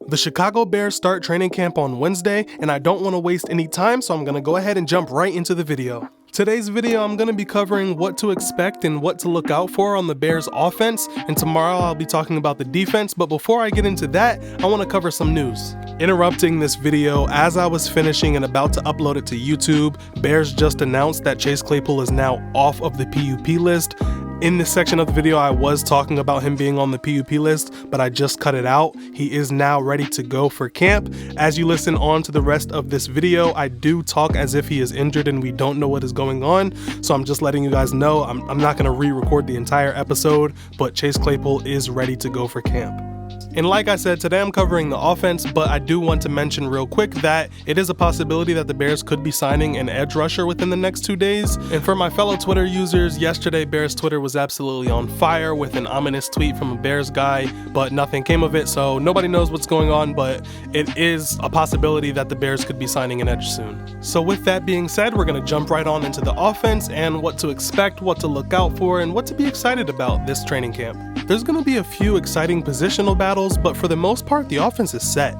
The Chicago Bears start training camp on Wednesday, and I don't want to waste any time, so I'm going to go ahead and jump right into the video. Today's video, I'm going to be covering what to expect and what to look out for on the Bears offense, and tomorrow I'll be talking about the defense, but before I get into that, I want to cover some news. Interrupting this video, as I was finishing and about to upload it to YouTube, Bears just announced that Chase Claypool is now off of the PUP list. In this section of the video, I was talking about him being on the PUP list, but I just cut it out. He is now ready to go for camp. As you listen on to the rest of this video, I do talk as if he is injured and we don't know what is going on, so I'm just letting you guys know I'm not going to re-record the entire episode, but Chase Claypool is ready to go for camp. And like I said, today I'm covering the offense, but I do want to mention real quick that it is a possibility that the Bears could be signing an edge rusher within the next 2 days. And for my fellow Twitter users, yesterday Bears Twitter was absolutely on fire with an ominous tweet from a Bears guy, but nothing came of it, so nobody knows what's going on, but it is a possibility that the Bears could be signing an edge soon. So with that being said, we're going to jump right on into the offense and what to expect, what to look out for, and what to be excited about this training camp. There's going to be a few exciting positional battles, but for the most part, the offense is set.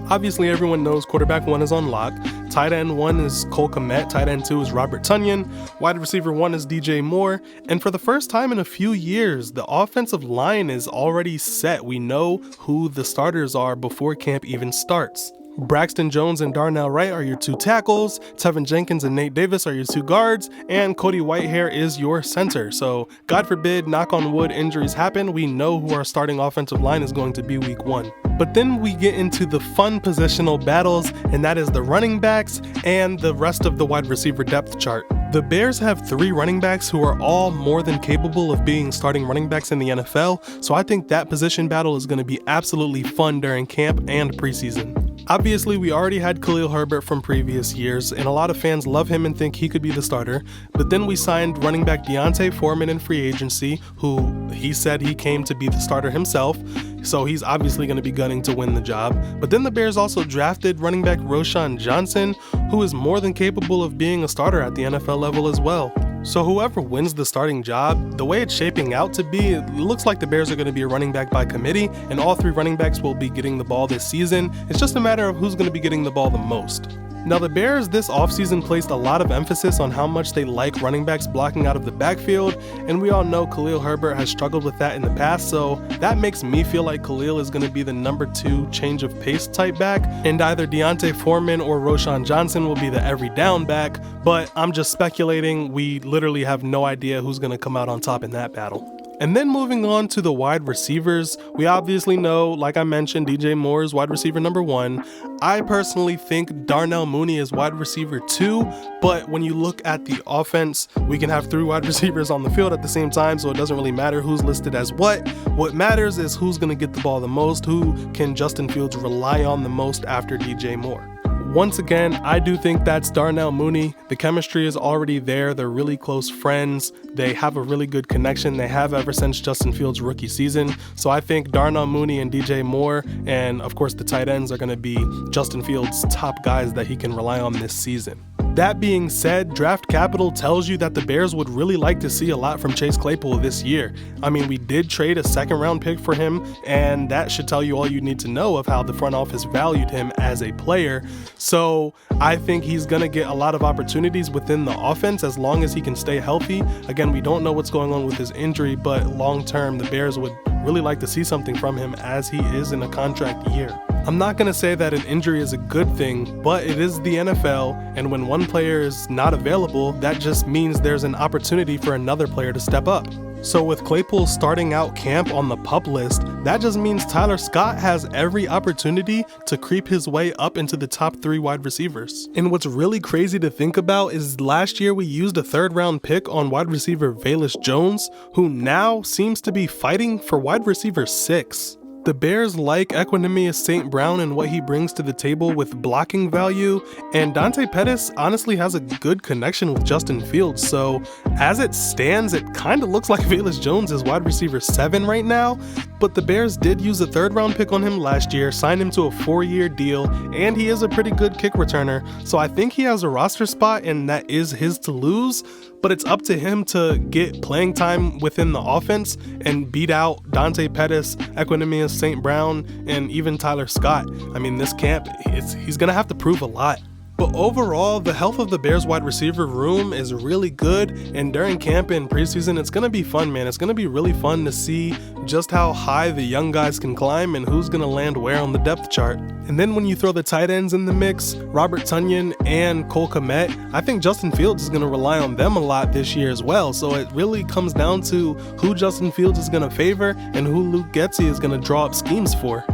Obviously, everyone knows quarterback 1 is on lock, tight end 1 is Cole Kmet, tight end 2 is Robert Tonyan, wide receiver 1 is DJ Moore, and for the first time in a few years, the offensive line is already set. We know who the starters are before camp even starts. Braxton Jones and Darnell Wright are your 2 tackles, Tevin Jenkins and Nate Davis are your 2 guards, and Cody Whitehair is your center. So God forbid, knock on wood, injuries happen, we know who our starting offensive line is going to be week 1. But then we get into the fun positional battles, and that is the running backs and the rest of the wide receiver depth chart. The Bears have 3 running backs who are all more than capable of being starting running backs in the NFL, so I think that position battle is going to be absolutely fun during camp and preseason. Obviously, we already had Khalil Herbert from previous years, and a lot of fans love him and think he could be the starter, but then we signed running back Deontay Foreman in free agency, who he said he came to be the starter himself, so he's obviously going to be gunning to win the job. But then the Bears also drafted running back Roschon Johnson, who is more than capable of being a starter at the NFL level as well. So whoever wins the starting job, the way it's shaping out to be, it looks like the Bears are going to be a running back by committee, and all 3 running backs will be getting the ball this season. It's just a matter of who's going to be getting the ball the most. Now the Bears this offseason placed a lot of emphasis on how much they like running backs blocking out of the backfield, and we all know Khalil Herbert has struggled with that in the past, so that makes me feel like Khalil is going to be the number 2 change of pace type back, and either Deontay Foreman or Roschon Johnson will be the every down back, but I'm just speculating. We literally have no idea who's going to come out on top in that battle. And then moving on to the wide receivers, we obviously know, like I mentioned, DJ Moore is wide receiver number 1. I personally think Darnell Mooney is wide receiver 2, but when you look at the offense, we can have 3 wide receivers on the field at the same time, so it doesn't really matter who's listed as what. What matters is who's going to get the ball the most, who can Justin Fields rely on the most after DJ Moore. Once again, I do think that's Darnell Mooney. The chemistry is already there. They're really close friends. They have a really good connection. They have ever since Justin Fields' rookie season. So I think Darnell Mooney and DJ Moore, and of course the tight ends, are going to be Justin Fields' top guys that he can rely on this season. That being said, draft capital tells you that the Bears would really like to see a lot from Chase Claypool this year. I mean, we did trade a 2nd round pick for him, and that should tell you all you need to know of how the front office valued him as a player. So I think he's going to get a lot of opportunities within the offense as long as he can stay healthy. Again, we don't know what's going on with his injury, but long term, the Bears would really like to see something from him as he is in a contract year. I'm not going to say that an injury is a good thing, but it is the NFL, and when one player is not available, that just means there's an opportunity for another player to step up. So with Claypool starting out camp on the PUP list, that just means Tyler Scott has every opportunity to creep his way up into the top 3 wide receivers. And what's really crazy to think about is last year we used a 3rd round pick on wide receiver Velus Jones, who now seems to be fighting for wide receiver 6. The Bears like Equanimeous St. Brown and what he brings to the table with blocking value, and Dante Pettis honestly has a good connection with Justin Fields, so as it stands, it kind of looks like Velus Jones is wide receiver 7 right now, but the Bears did use a 3rd round pick on him last year, signed him to a 4-year deal, and he is a pretty good kick returner, so I think he has a roster spot and that is his to lose. but it's up to him to get playing time within the offense and beat out Dante Pettis, Equinemius St. Brown, and even Tyler Scott. I mean, this camp, he's gonna have to prove a lot. But overall, the health of the Bears wide receiver room is really good, and during camp and preseason, it's going to be fun, man. It's going to be really fun to see just how high the young guys can climb and who's going to land where on the depth chart. And then when you throw the tight ends in the mix, Robert Tonyan and Cole Kmet, I think Justin Fields is going to rely on them a lot this year as well. So it really comes down to who Justin Fields is going to favor and who Luke Getsy is going to draw up schemes for.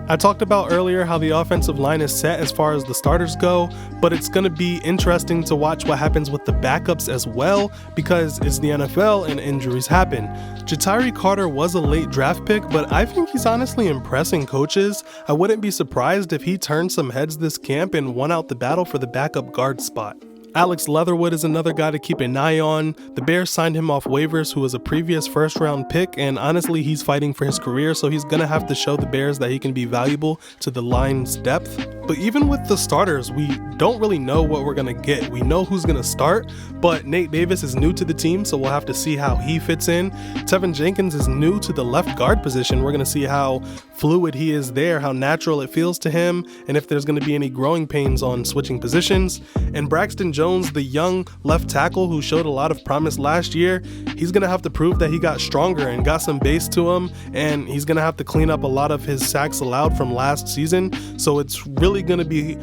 I talked about earlier how the offensive line is set as far as the starters go, but it's going to be interesting to watch what happens with the backups as well, because it's the NFL and injuries happen. Ja'Tyre Carter was a late draft pick, but I think he's honestly impressing coaches. I wouldn't be surprised if he turned some heads this camp and won out the battle for the backup guard spot. Alex Leatherwood is another guy to keep an eye on. The Bears signed him off waivers, who was a previous first-round pick, and honestly, he's fighting for his career, so he's going to have to show the Bears that he can be valuable to the line's depth. But even with the starters, we don't really know what we're going to get. We know who's going to start, but Nate Davis is new to the team, so we'll have to see how he fits in. Tevin Jenkins is new to the left guard position. We're going to see how fluid he is there, how natural it feels to him, and if there's going to be any growing pains on switching positions. And Braxton Jones, the young left tackle who showed a lot of promise last year, he's going to have to prove that he got stronger and got some base to him, and he's going to have to clean up a lot of his sacks allowed from last season. So it's really going to be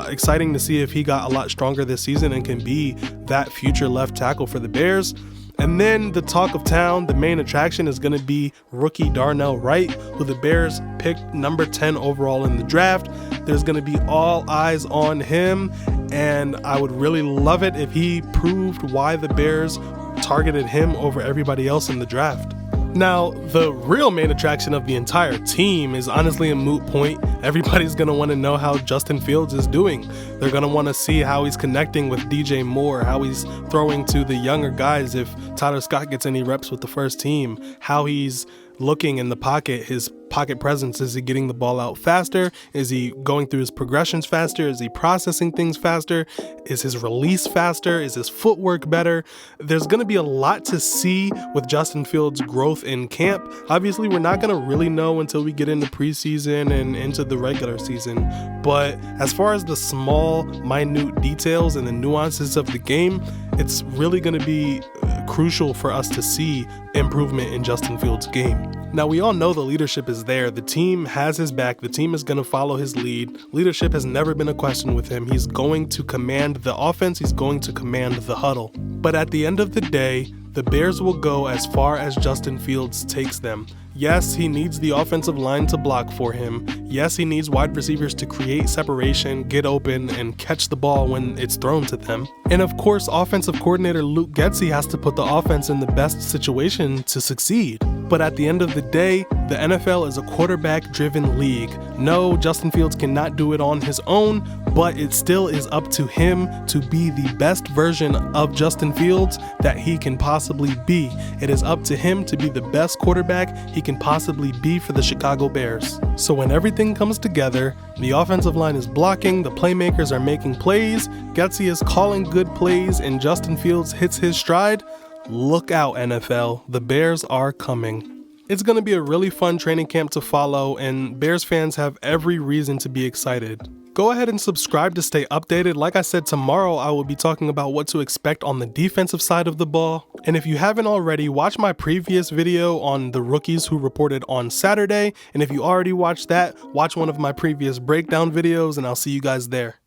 exciting to see if he got a lot stronger this season and can be that future left tackle for the Bears. And then the talk of town, the main attraction, is going to be rookie Darnell Wright, who the Bears picked number 10 overall in the draft. There's going to be all eyes on him, and I would really love it if he proved why the Bears targeted him over everybody else in the draft. Now, the real main attraction of the entire team is honestly a moot point. Everybody's going to want to know how Justin Fields is doing. They're going to want to see how he's connecting with DJ Moore, how he's throwing to the younger guys if Tyler Scott gets any reps with the first team, how he's looking in the pocket, his pocket presence. Is he getting the ball out faster? Is he going through his progressions faster? Is he processing things faster? Is his release faster? Is his footwork better? There's going to be a lot to see with Justin Fields' growth in camp. Obviously, we're not going to really know until we get into preseason and into the regular season. But as far as the small, minute details and the nuances of the game, it's really going to be crucial for us to see improvement in Justin Fields' game. Now, we all know the leadership is there. The team has his back. The team is going to follow his lead. Leadership has never been a question with him. He's going to command the offense. He's going to command the huddle. But at the end of the day, the Bears will go as far as Justin Fields takes them. Yes, he needs the offensive line to block for him. Yes, he needs wide receivers to create separation, get open, and catch the ball when it's thrown to them. And of course, offensive coordinator Luke Getsy has to put the offense in the best situation to succeed. But at the end of the day, the NFL is a quarterback-driven league. No, Justin Fields cannot do it on his own, but it still is up to him to be the best version of Justin Fields that he can possibly be. It is up to him to be the best quarterback he can possibly be for the Chicago Bears. So when everything comes together, the offensive line is blocking, the playmakers are making plays, Getsy is calling good plays, and Justin Fields hits his stride, look out, NFL. The Bears are coming. It's going to be a really fun training camp to follow, and Bears fans have every reason to be excited. Go ahead and subscribe to stay updated. Like I said, tomorrow I will be talking about what to expect on the defensive side of the ball. And if you haven't already, watch my previous video on the rookies who reported on Saturday. And if you already watched that, watch one of my previous breakdown videos, and I'll see you guys there.